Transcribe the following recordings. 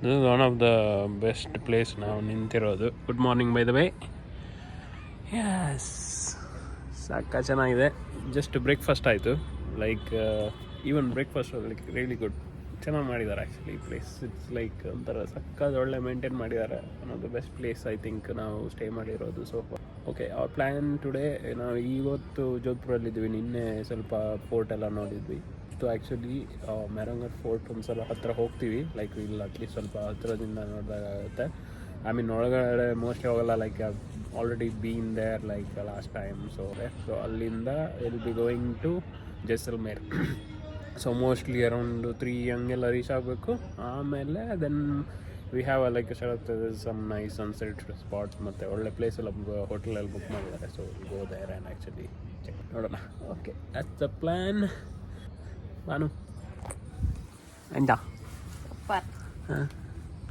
This is one of the best place ನಾವು ನಿಂತಿರೋದು. Good morning by the way. Yes, ಸಾಕ ಚೆನ್ನಾಗಿದೆ. Just breakfast ಆಯಿತು. Like even breakfast like really good. ಚೆನ್ನಾಗಿ ಮಾಡಿದ್ದಾರೆ ಆ್ಯಕ್ಚುಲಿ ಈ ಪ್ಲೇಸ್. ಇಟ್ಸ್ ಲೈಕ್ ಒಂಥರ ಸಕ್ಕದ ಒಳ್ಳೆ ಮೇಂಟೈನ್ ಮಾಡಿದ್ದಾರೆ. One of the best place I think ನಾವು ಸ್ಟೇ ಮಾಡಿರೋದು. ಸೊ ಓಕೆ, ಅವ್ರ ಪ್ಲ್ಯಾನ್ ಟುಡೇ ನಾವು ಇವತ್ತು ಜೋಧ್ಪುರಲ್ಲಿದ್ವಿ. ನಿನ್ನೆ ಸ್ವಲ್ಪ ಫೋರ್ಟ್ ಎಲ್ಲ ನೋಡಿದ್ವಿ. ಸೊ ಆ್ಯಕ್ಚುಲಿ ಮೆರಂಗರ್ ಫೋರ್ಟ್ ಒಂದ್ಸಲ ಹತ್ತಿರ ಹೋಗ್ತೀವಿ. ಲೈಕ್ ಇಲ್ಲಿ ಅಟ್ಲೀಸ್ಟ್ ಸ್ವಲ್ಪ ಹತ್ತಿರದಿಂದ ನೋಡಿದಾಗುತ್ತೆ. ಐ ಮೀನ್ ಒಳಗಡೆ ಮೋಸ್ಟ್ಲಿ ಹೋಗಲ್ಲ. Like already been there like last time. So ಅಲ್ಲಿಂದ will be going to Jaisalmer. So mostly around 3 ಹಂಗೆಲ್ಲ ರೀಚ್ ಆಗಬೇಕು. ಆಮೇಲೆ then we have like some nice sunset spots ಮತ್ತು ಒಳ್ಳೆ ಪ್ಲೇಸ್ ಎಲ್ಲ ಹೋಟೆಲಲ್ಲಿ ಬುಕ್ ಮಾಡಿದ್ದಾರೆ. So go there and actually check ನೋಡೋಣ. Okay, that's the plan. Banu ಎಂತ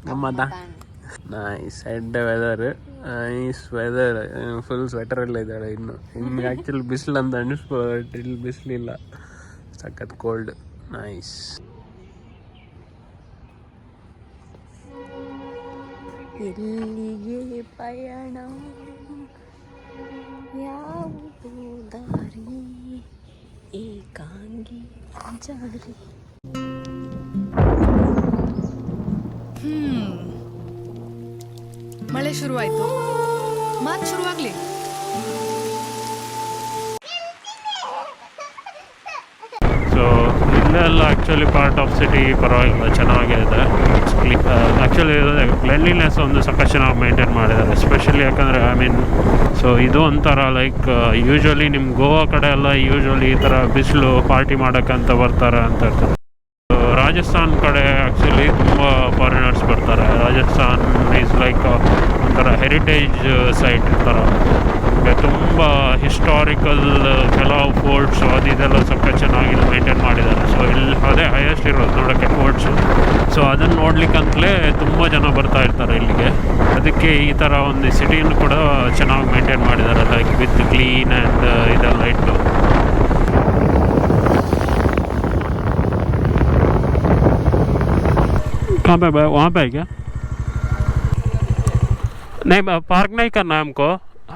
ಗಮ್ಮತ್ತ? Nice head weather, nice weather. Full ಸ್ವೆಟರಲ್ಲ ಇದ್ದಾಳೆ ಇನ್ನು ಆ್ಯಕ್ಚುಲಿ ಬಿಸಿಲು ಅಂತ ಅನಿಸ್ಬೋದು. ಇಲ್ಲಿ ಬಿಸಿಲಿಲ್ಲ, ಸಖತ್ ಕೋಲ್ಡ್. ನೈಸ್. ಎಲ್ಲಿಗೆ ಪಯಣ, ಯಾವುದು ದಾರಿ, ಏಕಾಂಗಿ ಜಾರಿ. ಮಳೆ ಶುರುವಾಯ್ತು, ಮಾತು ಶುರುವಾಗ್ಲಿ. ಸೊ ಇಲ್ಲೆಲ್ಲ ಆ್ಯಕ್ಚುಲಿ ಪಾರ್ಟ್ ಆಫ್ ಸಿಟಿ ಪರವಾಗಿಲ್ಲ, ಚೆನ್ನಾಗೇ ಇದೆ. ಆ್ಯಕ್ಚುಲಿ ಕ್ಲೆನ್ಲಿನೆಸ್ ಒಂದು ಸಾಕಷ್ಟು ಚೆನ್ನಾಗಿ ಮೇಂಟೈನ್ ಮಾಡಿದ್ದಾರೆ. ಎಸ್ಪೆಷಲಿ ಯಾಕಂದರೆ ಐ ಮೀನ್ ಸೊ ಇದು ಒಂಥರ ಲೈಕ್ ಯೂಶ್ವಲಿ ನಿಮ್ಮ ಗೋವಾ ಕಡೆ ಎಲ್ಲ ಯೂಶ್ವಲಿ ಈ ಥರ ಬಿಸಿಲು ಪಾರ್ಟಿ ಮಾಡೋಕ್ಕಂತ ಬರ್ತಾರೆ ಅಂತ ಇರ್ತಾರೆ. ರಾಜಸ್ಥಾನ್ ಕಡೆ ಆ್ಯಕ್ಚುಲಿ ತುಂಬ ಫಾರಿನರ್ಸ್ ಬರ್ತಾರೆ. ರಾಜಸ್ಥಾನ್ ಈಸ್ ಲೈಕ್ ಒಂಥರ ಹೆರಿಟೇಜ್ ಸೈಟ್ ಥರ. ತುಂಬ ಹಿಸ್ಟಾರಿಕಲ್ ಕೆಲವು ಫೋರ್ಟ್ಸು ಅದು ಇದೆಲ್ಲ ಸ್ವಲ್ಪ ಚೆನ್ನಾಗಿ ಮೇಂಟೈನ್ ಮಾಡಿದ್ದಾರೆ. ಸೊ ಇಲ್ಲಿ ಅದೇ ಹೈಯೆಸ್ಟ್ ಇರೋದು ನೋಡೋಕ್ಕೆ ಫೋರ್ಟ್ಸು. ಸೊ ಅದನ್ನು ನೋಡ್ಲಿಕ್ಕಂತಲೇ ತುಂಬ ಜನ ಬರ್ತಾ ಇರ್ತಾರೆ ಇಲ್ಲಿಗೆ. ಅದಕ್ಕೆ ಈ ಥರ ಒಂದು ಸಿಟಿಯನ್ನು ಕೂಡ ಚೆನ್ನಾಗಿ ಮೇಂಟೈನ್ ಮಾಡಿದ್ದಾರೆ, ಲೈಕ್ ವಿತ್ ಕ್ಲೀನ್ ಆ್ಯಂಡ್ ಇದೆಲ್ಲ ಇಟ್ಟು. कहाँ पे वहाँ पे है क्या? नहीं, पार्क नहीं करना है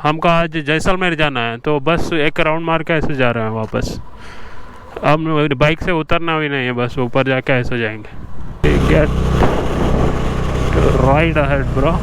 हमको आज जैसलमेर जाना है. तो बस एक राउंड मार के ऐसे जा रहे हैं वापस. हम बाइक से उतरना भी नहीं है, बस ऊपर जाके ऐसे जाएंगे. Get right ahead bro.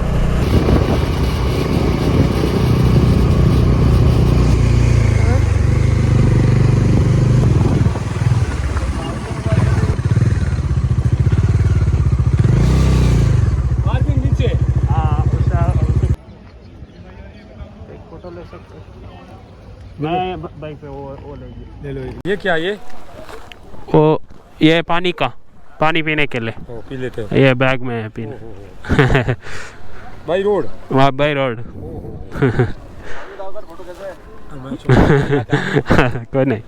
मैं बाइक पे वो ले लो. ये क्या वो ये पानी पीने के लिए. पी लेते हैं. ये बैग में है पीने. By road. वहाँ बाई रोड. कोई नहीं.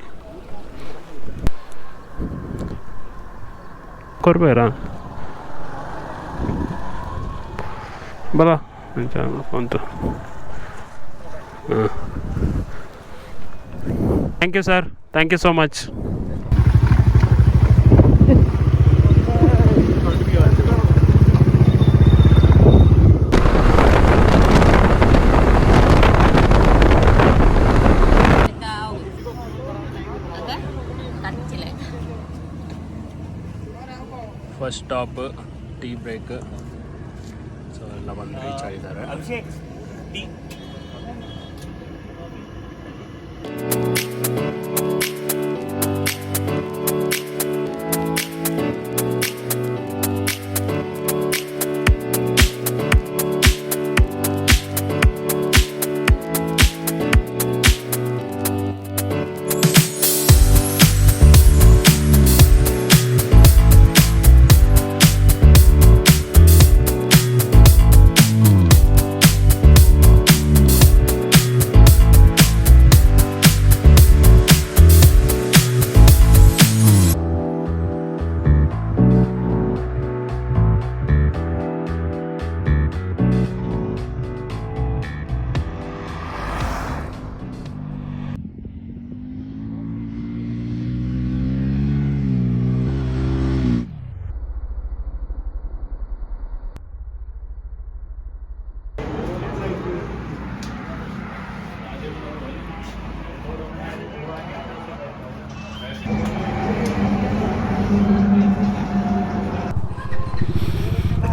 कोरबेरा बोला फोन तो. Thank you sir, thank you so much. First stop tea break. So ಎಲ್ಲ ಬಂದು ರೀಚ್ ಆಗಿದ್ದಾರೆ.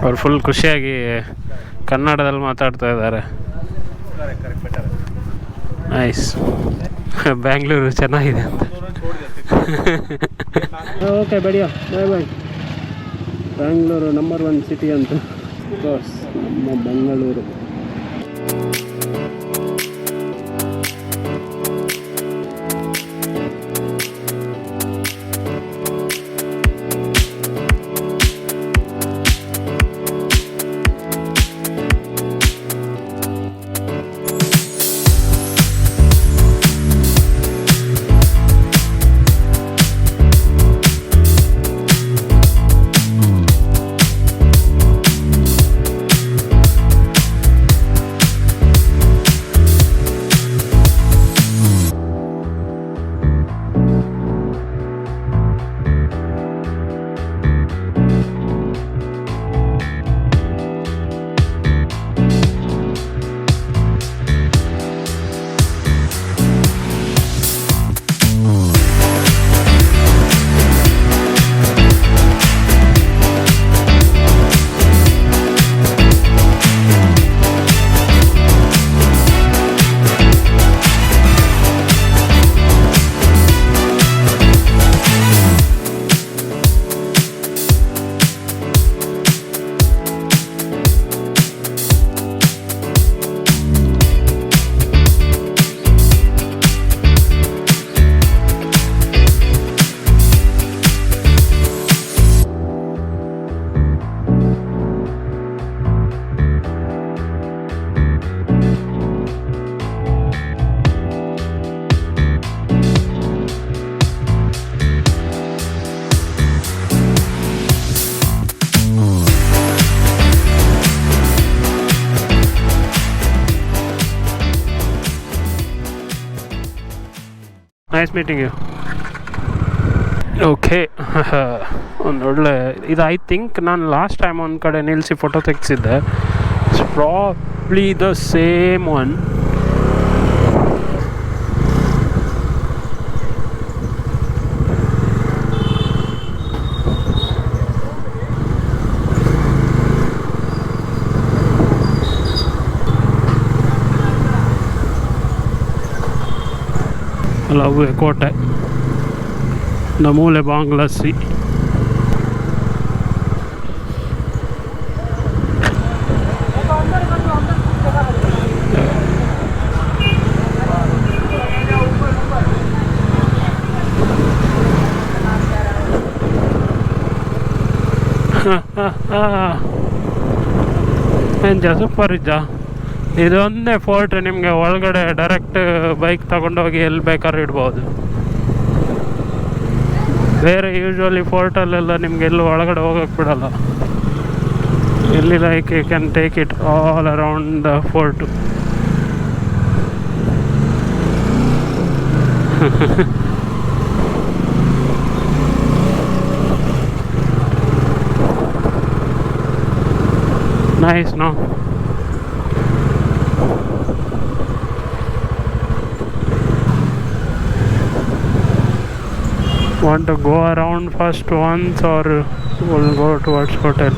ಅವ್ರು ಫುಲ್ ಖುಷಿಯಾಗಿ ಕನ್ನಡದಲ್ಲಿ ಮಾತಾಡ್ತಾ ಇದ್ದಾರೆ. ನೈಸ್. ಬ್ಯಾಂಗ್ಳೂರು ಚೆನ್ನಾಗಿದೆ ಅಂತ. ಓಕೆ ಬಡಿಯಾ, bye bye. Bangalore number 1 city ಅಂತ. ಕೋರ್ಸ್ ನಮ್ಮ Bengaluru. Nice meeting you. Okay, ಒಂದು ಒಳ್ಳೆ ಇದು. ಐ ಥಿಂಕ್ ನಾನು ಲಾಸ್ಟ್ ಟೈಮ್ ಒಂದು ಕಡೆ ನಿಲ್ಲಿಸಿ ಫೋಟೋ ತೆಗೆಸಿದ್ದೆ. It's probably the same one. ಲವ್ವೆ ಕೋಟೆ, ನಮೂಲೆ ಭಾಂಗ್ ಲಸ್ಸಿ. ಏನು ಸೂಪರ್ ಇದ್ದ. ಇದೊಂದೇ ಫೋರ್ಟ್, ನಿಮಗೆ ಒಳಗಡೆ ಡೈರೆಕ್ಟ್ ಬೈಕ್ ತಗೊಂಡೋಗಿ ಎಲ್ಲಿ ಬೇಕಾದ್ರೂ ಇಡ್ಬೋದು. ಬೇರೆ ಯೂಶ್ವಲಿ ಫೋರ್ಟಲ್ಲೆಲ್ಲ ನಿಮ್ಗೆ ಎಲ್ಲೂ ಒಳಗಡೆ ಹೋಗೋಕ್ಕೆ ಬಿಡಲ್ಲ. ಇಲ್ಲಿ like you can take it all around the fort. Nice no. Want to go around first once or we'll go towards hotel?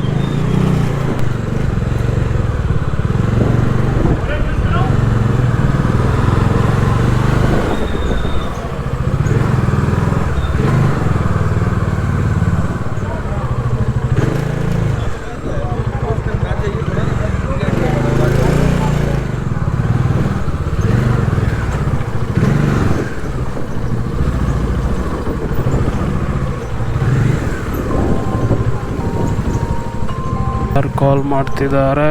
ಕಾಲ್ ಮಾಡ್ತಿದ್ದಾರೆ.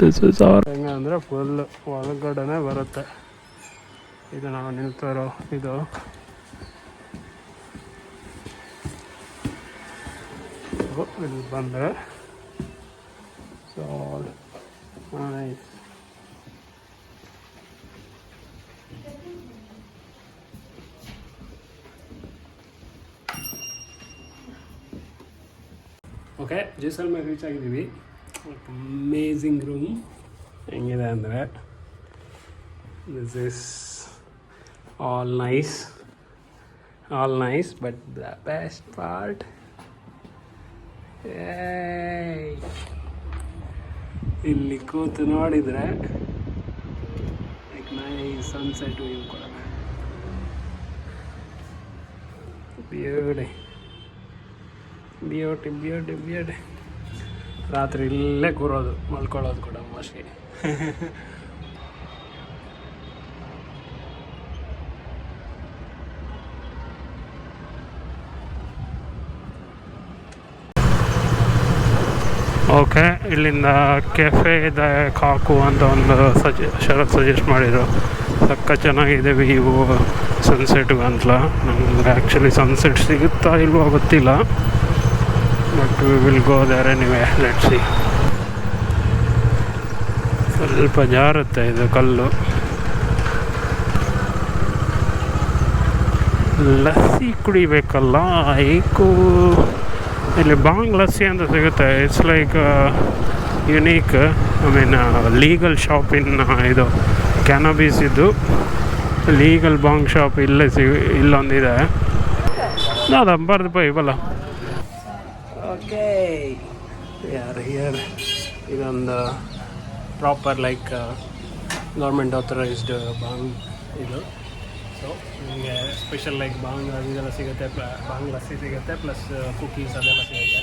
This is our. ಹೆಂಗೆ ಅಂದರೆ ಫುಲ್ ಒಳಗಡೆನೇ ಬರುತ್ತೆ. ಇದು ನಾವು ನಿಲ್ತಿರೋ ಇದು ಮಾಡಬೇಕು ಇಲ್ಲಿ ಬಂದರೆ. So nice. Okay, Jaisalmer reach ಆಗಿದ್ದೀವಿ. ಅಮೇಝಿಂಗ್ ರೂಮ್ ಹೆಂಗಿದೆ ಅಂದರೆ, this is all nice but the best part, ಇಲ್ಲಿ ಕೂತು ನೋಡಿದರೆ ಲೈಕ್ ನೈಸ್ ಸನ್ಸೆಟ್ ವ್ಯೂ ಕೂಡ. ಬ್ಯೂಟಿ. ರಾತ್ರಿ ಇಲ್ಲೇ ಕೂರೋದು, ಮಲ್ಕೊಳ್ಳೋದು ಕೂಡ ಮೋಸ್ಟ್ಲಿ. ಓಕೆ, ಇಲ್ಲಿಂದ ಕೆಫೆ ಇದೆ ಕಾಕು ಅಂತ ಒಂದು ಶರತ್ ಸಜೆಸ್ಟ್ ಮಾಡಿದರು. ಸಕ್ಕ ಚೆನ್ನಾಗಿದೆ ವ್ಯೂ ಸನ್ಸೆಟ್ಗೆ ಅಂತಲ. ನಮ್ಗೆ ಆ್ಯಕ್ಚುಲಿ ಸನ್ಸೆಟ್ ಸಿಗುತ್ತಾ ಇಲ್ವೋ ಗೊತ್ತಿಲ್ಲ, but we will go there anyway. Let's see. ಸ್ವಲ್ಪ ಜಾರುತ್ತೆ ಇದು ಕಲ್ಲು. ಲಸ್ಸಿ ಕುಡಿಬೇಕಲ್ಲ ಏಕು. ಇಲ್ಲಿ ಬಾಂಗ್ ಲಸ್ಸಿ ಅಂತ ಸಿಗುತ್ತೆ. It's like unique, I mean legal shop ಇನ್ ಇದು ಕ್ಯಾನಬೀಸ್ ಇದ್ದು ಲೀಗಲ್ ಬಾಂಗ್ ಶಾಪ್ ಇಲ್ಲೊಂದಿದೆ. ಅದು ಬರ್ದು ಪೈ ಬಲ್ಲ. ಓಕೆ, ಹಿಯರ್ ಇದೊಂದು ಪ್ರಾಪರ್ ಲೈಕ್ ಗೌರ್ಮೆಂಟ್ ಆಥರೈಸ್ಡ್ ಬಾಂಗ್ ಇದು. ಸೊ ನಿಮಗೆ ಸ್ಪೆಷಲ್ ಲೈಕ್ ಬಾಂಗ್ ಇದೆಲ್ಲ ಸಿಗುತ್ತೆ, ಬಾಂಗ್ ಲಸ್ಸಿ ಸಿಗುತ್ತೆ, ಪ್ಲಸ್ ಕುಕೀಸ್ ಅದೆಲ್ಲ ಸಿಗುತ್ತೆ.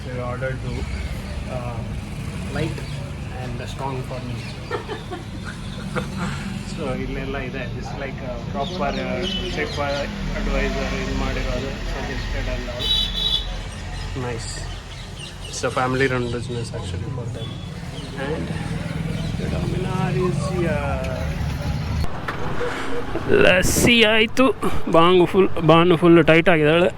So order to light and strong for me. So ಇಲ್ಲೆಲ್ಲ ಇದೆ. This like proper shape advisor ಇದು ಮಾಡಿರೋದು, suggested and all nice. It's a family run business actually for them. And Dominar is lassi ಆಯಿತು. Banu full tight ಆಗಿದ್ದಾಳೆ.